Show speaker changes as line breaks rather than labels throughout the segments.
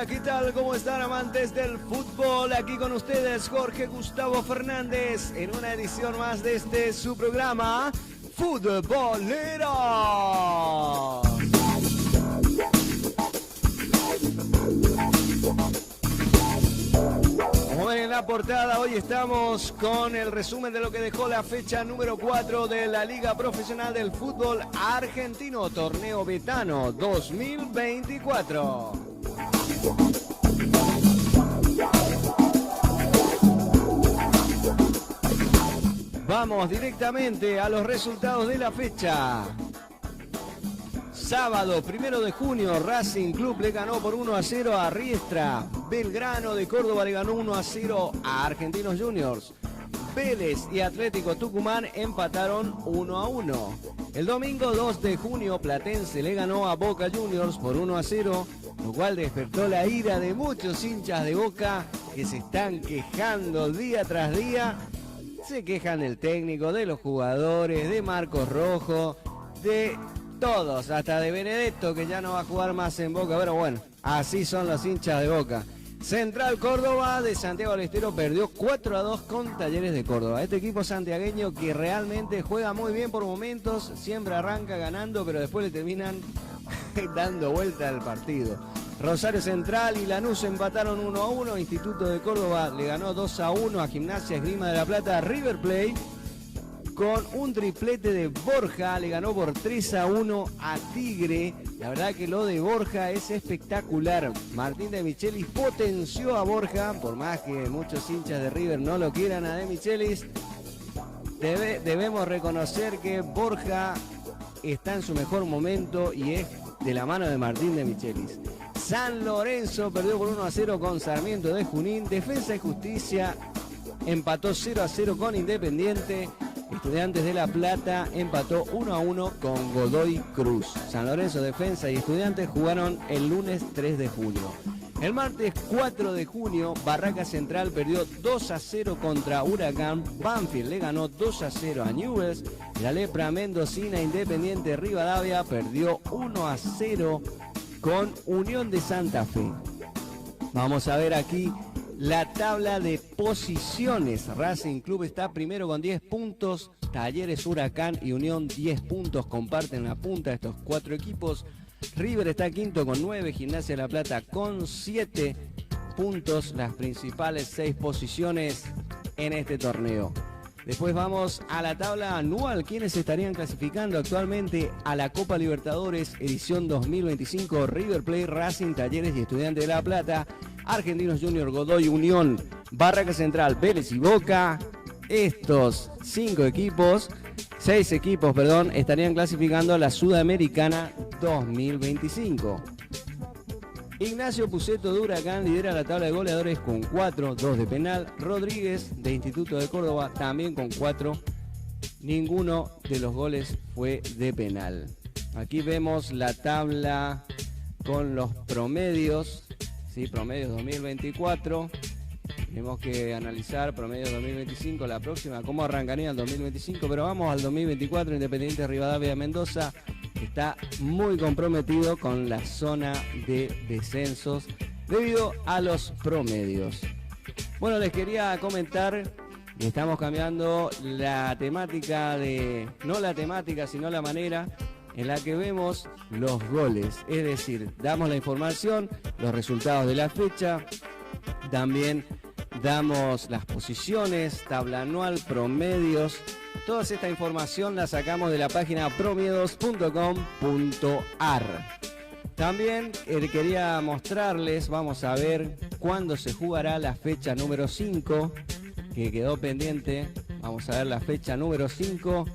Hola, ¿qué tal? ¿Cómo están, amantes del fútbol? Aquí con ustedes Jorge Gustavo Fernández en una edición más de su programa Futbolero. Como ven en la portada, hoy estamos con el resumen de lo que dejó la fecha número 4 de la Liga Profesional del Fútbol Argentino, Torneo Betano 2024. Vamos directamente a los resultados de la fecha. Sábado, 1 de junio, Racing Club le ganó por 1-0 a Riestra. Belgrano de Córdoba le ganó 1-0 a Argentinos Juniors. Vélez y Atlético Tucumán empataron 1-1. El domingo 2 de junio, Platense le ganó a Boca Juniors por 1-0, lo cual despertó la ira de muchos hinchas de Boca que se están quejando día tras día. Se quejan del técnico, de los jugadores, de Marcos Rojo, de todos, hasta de Benedetto, que ya no va a jugar más en Boca. Pero bueno, así son los hinchas de Boca. Central Córdoba de Santiago del Estero perdió 4-2 con Talleres de Córdoba. Este equipo santiagueño que realmente juega muy bien por momentos, siempre arranca ganando, pero después le terminan dando vuelta al partido. Rosario Central y Lanús empataron 1-1. Instituto de Córdoba le ganó 2-1 a Gimnasia Esgrima de la Plata. River Plate, con un triplete de Borja, le ganó por 3-1 a Tigre. La verdad que lo de Borja es espectacular. Martín de Michelis potenció a Borja, por más que muchos hinchas de River no lo quieran a de Michelis. Debemos reconocer que Borja está en su mejor momento y es de la mano de Martín de Michelis. San Lorenzo perdió por 1-0 con Sarmiento de Junín. Defensa y Justicia empató 0-0 con Independiente. Estudiantes de La Plata empató 1-1 con Godoy Cruz. San Lorenzo, Defensa y Estudiantes jugaron el lunes 3 de junio. El martes 4 de junio, Barraca Central perdió 2-0 contra Huracán. Banfield le ganó 2-0 a Newell's. La Lepra Mendocina Independiente Rivadavia perdió 1-0 con Unión de Santa Fe. Vamos a ver aquí la tabla de posiciones. Racing Club está primero con 10 puntos. Talleres, Huracán y Unión 10 puntos. Comparten la punta estos cuatro equipos. River está quinto con 9. Gimnasia de la Plata con 7 puntos. Las principales 6 posiciones en este torneo. Después vamos a la tabla anual. ¿Quiénes estarían clasificando actualmente a la Copa Libertadores edición 2025? River Plate, Racing, Talleres y Estudiantes de La Plata. Argentinos Juniors, Godoy, Unión, Barraca Central, Vélez y Boca. Estos 6 equipos, estarían clasificando a la Sudamericana 2025. Ignacio Puceto de Huracán lidera la tabla de goleadores con 4, 2 de penal. Rodríguez de Instituto de Córdoba también con 4. Ninguno de los goles fue de penal. Aquí vemos la tabla con los promedios. Sí, promedios 2024. Tenemos que analizar promedios 2025, la próxima, cómo arrancaría el 2025, pero vamos al 2024. Independiente Rivadavia Mendoza está muy comprometido con la zona de descensos debido a los promedios. Bueno, les quería comentar que estamos cambiando la temática no la temática, sino la manera en la que vemos los goles. Es decir, damos la información, los resultados de la fecha, también damos las posiciones, tabla anual, promedios. Toda esta información la sacamos de la página promiedos.com.ar. También quería mostrarles, vamos a ver cuándo se jugará la fecha número 5, que quedó pendiente. Vamos a ver la fecha número 5.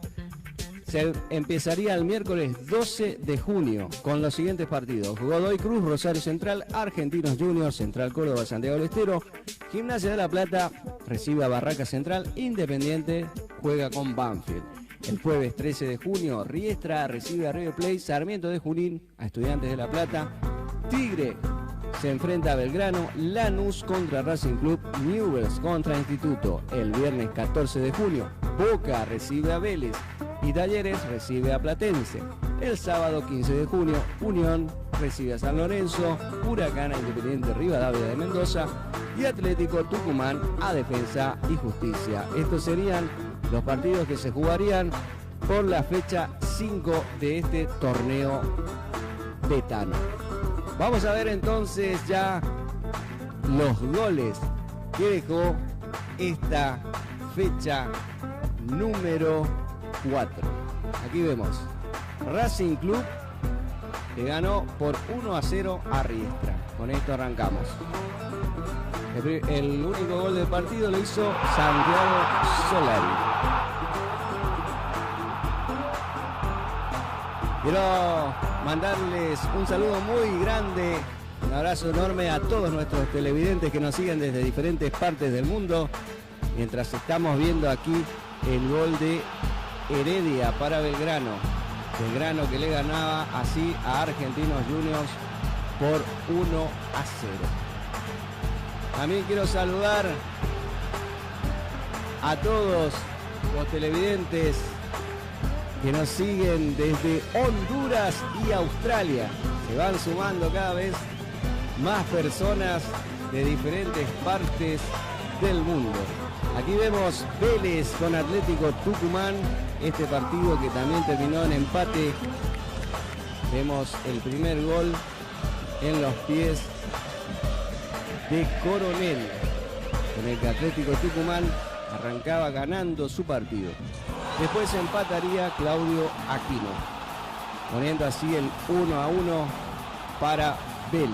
Se empezaría el miércoles 12 de junio con los siguientes partidos: Godoy Cruz, Rosario Central, Argentinos Juniors, Central Córdoba, Santiago del Estero. Gimnasia de la Plata recibe a Barraca Central. Independiente juega con Banfield. El jueves 13 de junio, Riestra recibe a River Plate. Sarmiento de Junín a Estudiantes de La Plata. Tigre se enfrenta a Belgrano. Lanús contra Racing Club. Newell's contra Instituto. El viernes 14 de junio, Boca recibe a Vélez y Talleres recibe a Platense. El sábado 15 de junio, Unión recibe a San Lorenzo, Huracán a Independiente Rivadavia de Mendoza y Atlético Tucumán a Defensa y Justicia. Estos serían los partidos que se jugarían por la fecha 5 de este torneo betano. Vamos a ver entonces ya los goles que dejó esta fecha número 4. Aquí vemos Racing Club que ganó por 1-0 a Riestra. Con esto arrancamos. El único gol del partido lo hizo Santiago Solari. Quiero mandarles un saludo muy grande, un abrazo enorme a todos nuestros televidentes que nos siguen desde diferentes partes del mundo, mientras estamos viendo aquí el gol de Heredia para Belgrano. Belgrano que le ganaba así a Argentinos Juniors por 1-0. También quiero saludar a todos los televidentes que nos siguen desde Honduras y Australia. Se van sumando cada vez más personas de diferentes partes del mundo. Aquí vemos Vélez con Atlético Tucumán, este partido que también terminó en empate. Vemos el primer gol en los pies de Coronel, con el que Atlético Tucumán arrancaba ganando su partido. Después empataría Claudio Aquino, poniendo así el 1-1 para Vélez.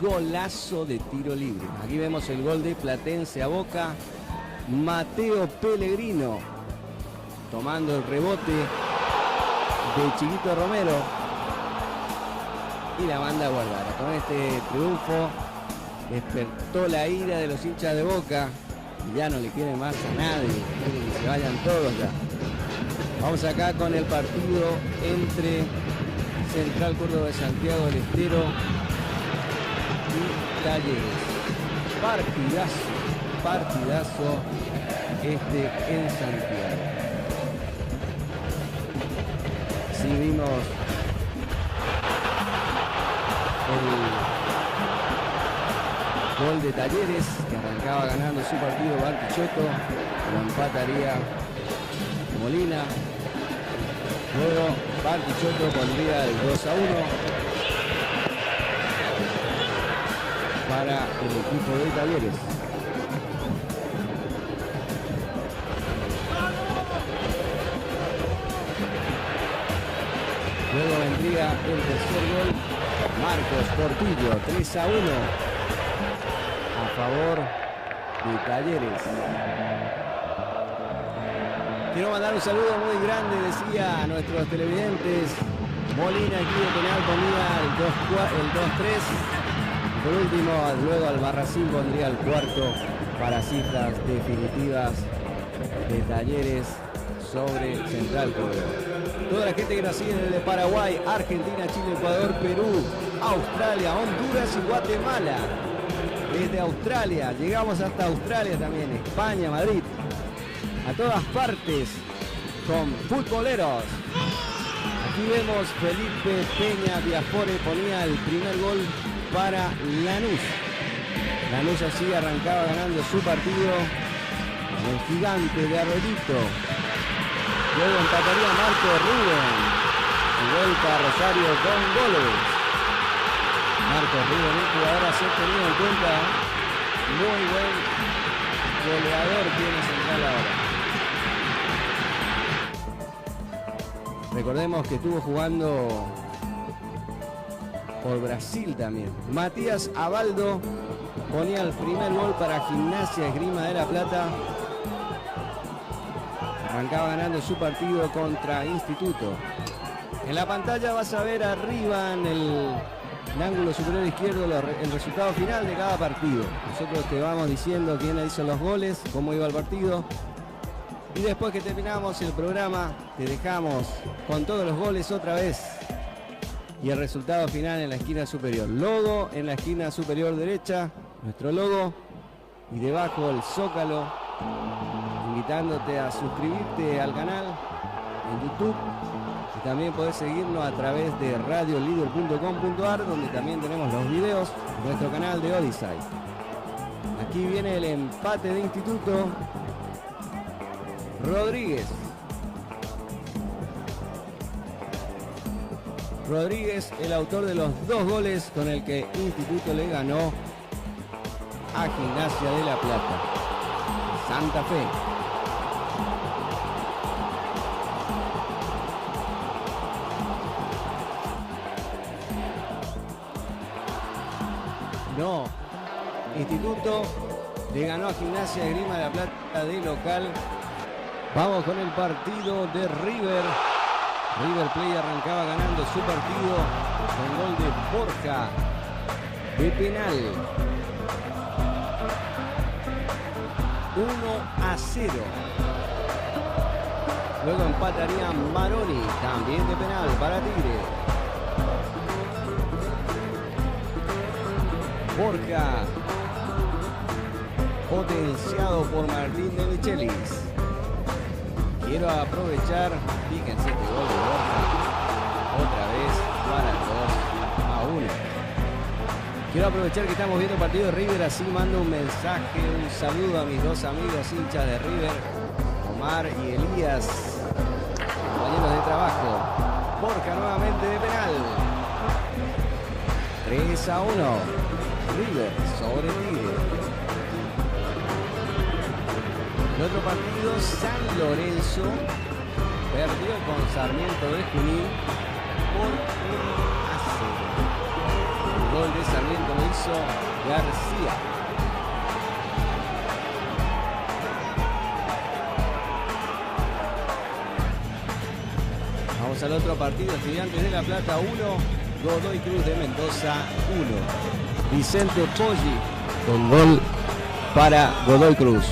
Golazo de tiro libre. Aquí vemos el gol de Platense a Boca. Mateo Pellegrino tomando el rebote de Chiquito Romero y la manda a guardar. Con este triunfo despertó la ira de los hinchas de Boca y ya no le quieren más a nadie, quieren que se vayan todos ya. Vamos acá con el partido entre Central Córdoba de Santiago del Estero y Talleres. Partidazo este en Santiago. Sí, vimos el gol de Talleres, que arrancaba ganando su partido Bartichotto, lo empataría Molina. Luego Bartichotto pondría el 2-1 para el equipo de Talleres. Luego vendría el tercer gol, Marcos Portillo, 3-1 a favor de Talleres. Quiero mandar un saludo muy grande, decía, a nuestros televidentes. Molina aquí de penal ponía el 2-3. Por último, luego Albarracín pondría el cuarto para cifras definitivas de Talleres sobre Central Córdoba. Toda la gente que nos sigue desde Paraguay, Argentina, Chile, Ecuador, Perú, Australia, Honduras y Guatemala. Desde Australia, llegamos hasta Australia también, España, Madrid. A todas partes con futboleros. Aquí vemos Felipe Peña Biafore ponía el primer gol para Lanús. Lanús así arrancaba ganando su partido. El gigante de Arroyito. Luego empataría Marco Rubén. Y vuelta a Rosario con goles. Marco Rubén, un jugador a ser tenido en cuenta. Muy buen goleador tiene Central ahora. Recordemos que estuvo jugando por Brasil también. Matías Abaldo ponía el primer gol para Gimnasia Esgrima de La Plata. Arrancaba ganando su partido contra Instituto. En la pantalla vas a ver arriba en el ángulo superior izquierdo el resultado final de cada partido. Nosotros te vamos diciendo quiénes hizo los goles, cómo iba el partido. Y después que terminamos el programa, te dejamos con todos los goles otra vez. Y el resultado final en la esquina superior. Logo en la esquina superior derecha, nuestro logo. Y debajo el zócalo, invitándote a suscribirte al canal en YouTube. Y también podés seguirnos a través de radiolider.com.ar, donde también tenemos los videos de nuestro canal de Odyssey. Aquí viene el empate de Instituto. Rodríguez, el autor de los 2 goles con el que Instituto le ganó a Gimnasia de La Plata. Santa Fe. No, Instituto le ganó a Gimnasia de Grima de La Plata de local. Vamos con el partido de River. River Plate arrancaba ganando su partido con gol de Borja de penal. 1-0. Luego empataría Maroni, también de penal para Tigre. Borja, potenciado por Martín de Michelis. Quiero aprovechar, fíjense este gol de Borja, otra vez para el 2-1. Quiero aprovechar que estamos viendo el partido de River, así mando un mensaje, un saludo a mis 2 amigos hinchas de River, Omar y Elías, compañeros de trabajo. Borja nuevamente de penal. 3-1. River sobre Tigre. El otro partido, San Lorenzo perdió con Sarmiento de Junín por 1-0. El gol de Sarmiento lo hizo García. Vamos al otro partido, Estudiantes de La Plata 1, Godoy Cruz de Mendoza 1. Vicente Poggi con gol para Godoy Cruz.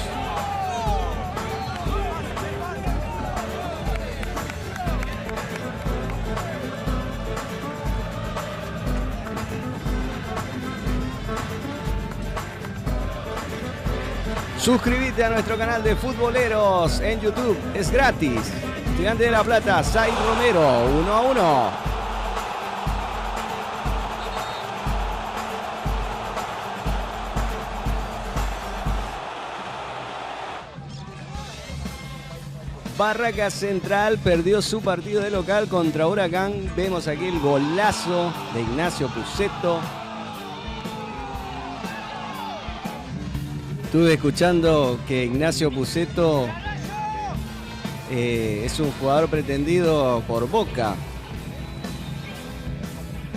Suscríbete a nuestro canal de futboleros en YouTube, es gratis. Estudiante de La Plata, Said Romero, 1-1. Barracas Central perdió su partido de local contra Huracán. Vemos aquí el golazo de Ignacio Pusetto. Estuve escuchando que Ignacio Pusetto es un jugador pretendido por Boca.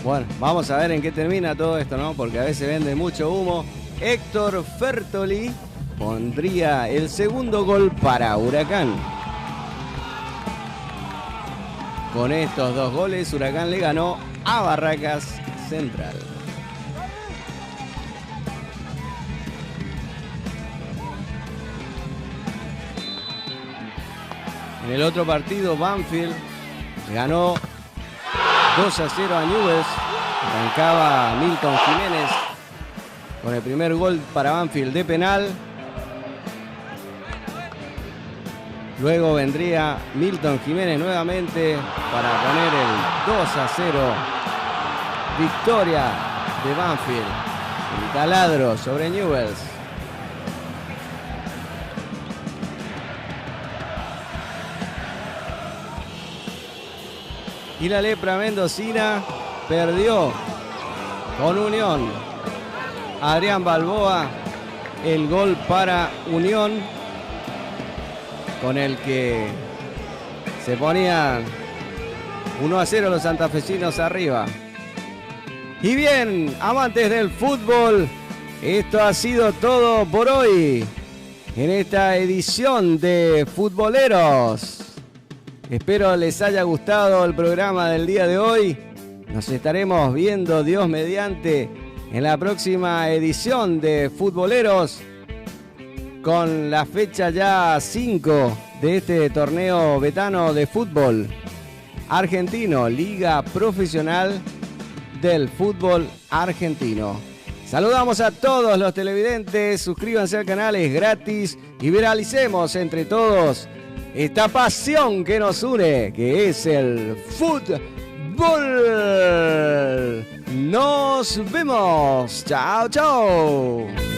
Bueno, vamos a ver en qué termina todo esto, ¿no? Porque a veces vende mucho humo. Héctor Fertoli pondría el segundo gol para Huracán. Con estos 2 goles, Huracán le ganó a Barracas Central. En el otro partido, Banfield ganó 2-0 a Newell's. Arrancaba Milton Jiménez con el primer gol para Banfield de penal. Luego vendría Milton Jiménez nuevamente para poner el 2-0. Victoria de Banfield. El taladro sobre Newell's. Y la lepra mendocina perdió con Unión. Adrián Balboa, el gol para Unión, con el que se ponían 1-0 los santafesinos arriba. Y bien, amantes del fútbol, esto ha sido todo por hoy en esta edición de Futboleros. Espero les haya gustado el programa del día de hoy. Nos estaremos viendo, Dios mediante, en la próxima edición de Futboleros, con la fecha ya 5 de este torneo betano de fútbol argentino, Liga Profesional del Fútbol Argentino. Saludamos a todos los televidentes, suscríbanse al canal, es gratis, y viralicemos entre todos esta pasión que nos une, que es el fútbol. Nos vemos. Chao, chao.